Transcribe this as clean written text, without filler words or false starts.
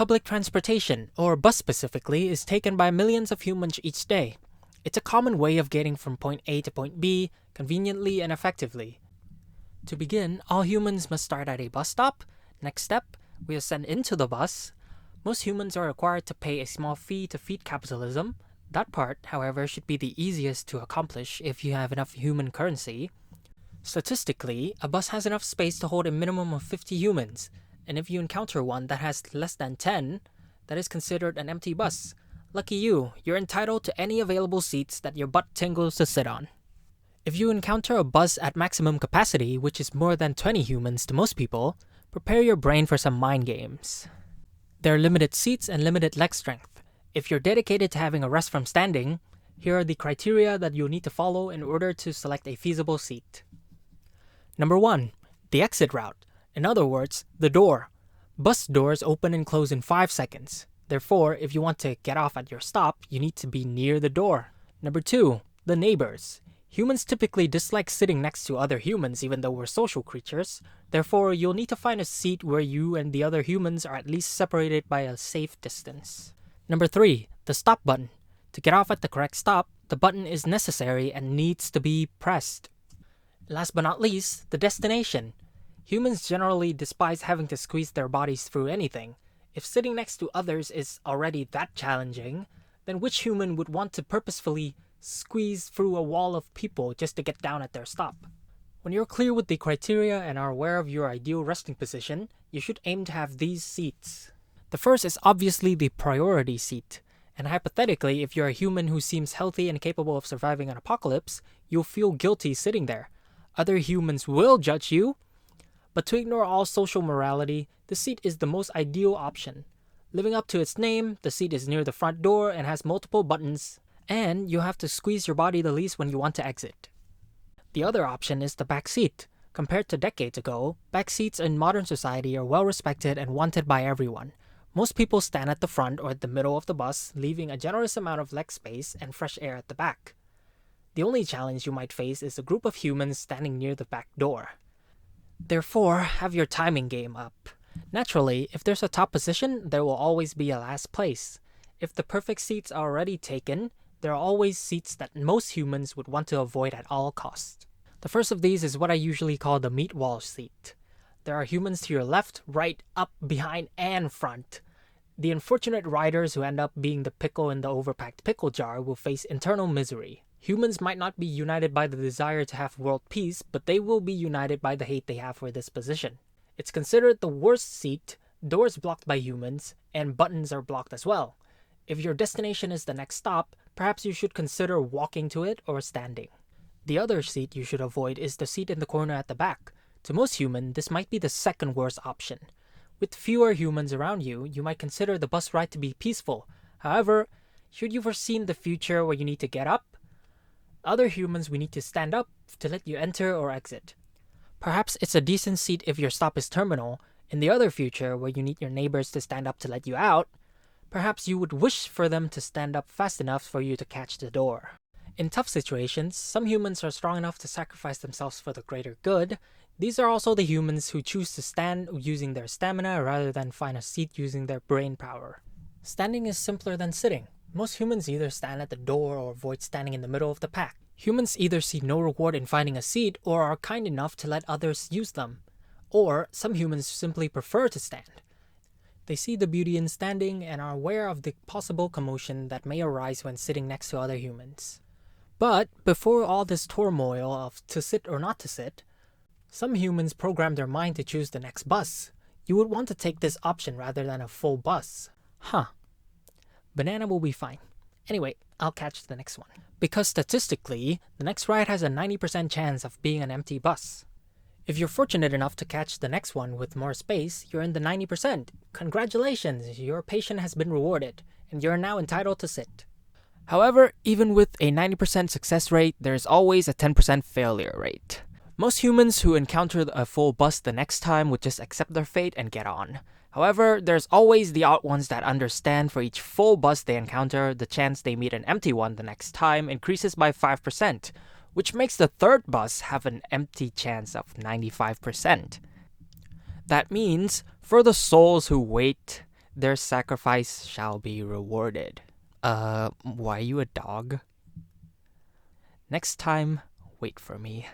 Public transportation, or bus specifically, is taken by millions of humans each day. It's a common way of getting from point A to point B conveniently and effectively. To begin, all humans must start at a bus stop. Next step, we ascend into the bus. Most humans are required to pay a small fee to feed capitalism. That part, however, should be the easiest to accomplish if you have enough human currency. Statistically, a bus has enough space to hold a minimum of 50 humans, and if you encounter one that has less than 10, that is considered an empty bus. Lucky you, you're entitled to any available seats that your butt tingles to sit on. If you encounter a bus at maximum capacity, which is more than 20 humans to most people, prepare your brain for some mind games. There are limited seats and limited leg strength. If you're dedicated to having a rest from standing, here are the criteria that you'll need to follow in order to select a feasible seat. Number 1. The exit route. In other words, the door. Bus doors open and close in 5 seconds. Therefore, if you want to get off at your stop, you need to be near the door. Number 2. The neighbors. Humans typically dislike sitting next to other humans even though we're social creatures. Therefore, you'll need to find a seat where you and the other humans are at least separated by a safe distance. Number 3. The stop button. To get off at the correct stop, the button is necessary and needs to be pressed. Last but not least, the destination. Humans generally despise having to squeeze their bodies through anything. If sitting next to others is already that challenging, then which human would want to purposefully squeeze through a wall of people just to get down at their stop? When you're clear with the criteria and are aware of your ideal resting position, you should aim to have these seats. The first is obviously the priority seat, and hypothetically, if you're a human who seems healthy and capable of surviving an apocalypse, you'll feel guilty sitting there. Other humans will judge you, but to ignore all social morality, the seat is the most ideal option. Living up to its name, the seat is near the front door and has multiple buttons, and you have to squeeze your body the least when you want to exit. The other option is the back seat. Compared to decades ago, back seats in modern society are well respected and wanted by everyone. Most people stand at the front or at the middle of the bus, leaving a generous amount of leg space and fresh air at the back. The only challenge you might face is a group of humans standing near the back door. Therefore, have your timing game up. Naturally, if there's a top position, there will always be a last place. If the perfect seats are already taken, there are always seats that most humans would want to avoid at all costs. The first of these is what I usually call the meat wall seat. There are humans to your left, right, up, behind, and front. The unfortunate riders who end up being the pickle in the overpacked pickle jar will face internal misery. Humans might not be united by the desire to have world peace, but they will be united by the hate they have for this position. It's considered the worst seat, doors blocked by humans, and buttons are blocked as well. If your destination is the next stop, perhaps you should consider walking to it or standing. The other seat you should avoid is the seat in the corner at the back. To most humans, this might be the second worst option. With fewer humans around you, you might consider the bus ride to be peaceful. However, should you foresee the future where you need to get up, other humans will need to stand up to let you enter or exit. Perhaps it's a decent seat if your stop is terminal. In the other future, where you need your neighbors to stand up to let you out, perhaps you would wish for them to stand up fast enough for you to catch the door. In tough situations, some humans are strong enough to sacrifice themselves for the greater good. These are also the humans who choose to stand using their stamina rather than find a seat using their brain power. Standing is simpler than sitting. Most humans either stand at the door or avoid standing in the middle of the pack. Humans either see no reward in finding a seat or are kind enough to let others use them. Or some humans simply prefer to stand. They see the beauty in standing and are aware of the possible commotion that may arise when sitting next to other humans. But before all this turmoil of to sit or not to sit, some humans program their mind to choose the next bus. You would want to take this option rather than a full bus. Banana will be fine. Anyway, I'll catch the next one. Because statistically, the next ride has a 90% chance of being an empty bus. If you're fortunate enough to catch the next one with more space, you're in the 90%. Congratulations, your patience has been rewarded, and you're now entitled to sit. However, even with a 90% success rate, there's always a 10% failure rate. Most humans who encounter a full bus the next time would just accept their fate and get on. However, there's always the odd ones that understand for each full bus they encounter, the chance they meet an empty one the next time increases by 5%, which makes the third bus have an empty chance of 95%. That means, for the souls who wait, their sacrifice shall be rewarded. Why are you a dog? Next time, wait for me.